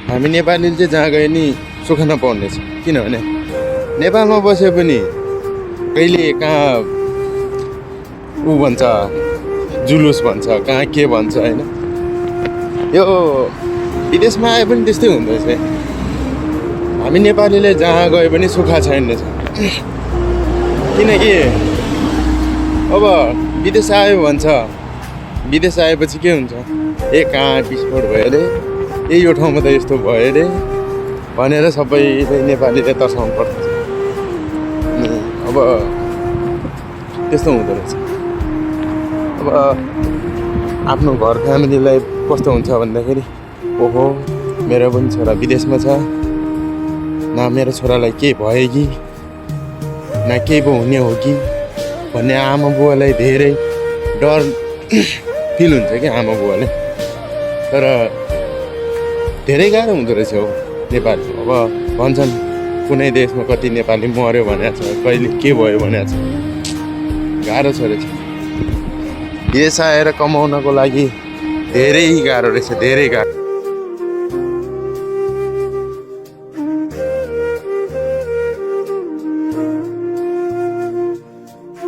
हामी नेपालीले चाहिँ जहाँ गए नि सुख नपाउनेछ। किनभने नेपालमा बसे पनि कहिले कहाँ ऊ भन्छ, जुलुस भन्छ, कहाँ के भन्छ होइन। यो विदेशमा आए पनि त्यस्तै हुँदो रहेछ। हामी नेपालीले जहाँ गए पनि सुख छैन रहेछ। किनकि अब विदेश आयो भन्छ, विदेश आएपछि के हुन्छ, ए कहाँ विस्फोट भयो अरे, ए यो ठाउँमा त यस्तो भयो अरे भनेर सबैले नेपालीले तर्साउनु पर्छ। अब त्यस्तो हुँदो रहेछ। अब आफ्नो घर फ्यामिलीलाई कस्तो हुन्छ भन्दाखेरि, ओहो मेरो पनि छोरा विदेशमा छ, न मेरो छोरालाई केही भयो कि न केही पो हुने हो कि भन्ने आमा बुवालाई धेरै डर फिल हुन्छ कि आमा बुवाले। तर धेरै गाह्रो हुँदो रहेछ हो नेपाली। अब भन्छन् कुनै देशमा कति नेपाली मऱ्यो भनेको छ, कहिले के भयो भनेको छ, गाह्रो छ रहेछ। देश आएर कमाउनको लागि धेरै गाह्रो रहेछ, धेरै गाह्रो।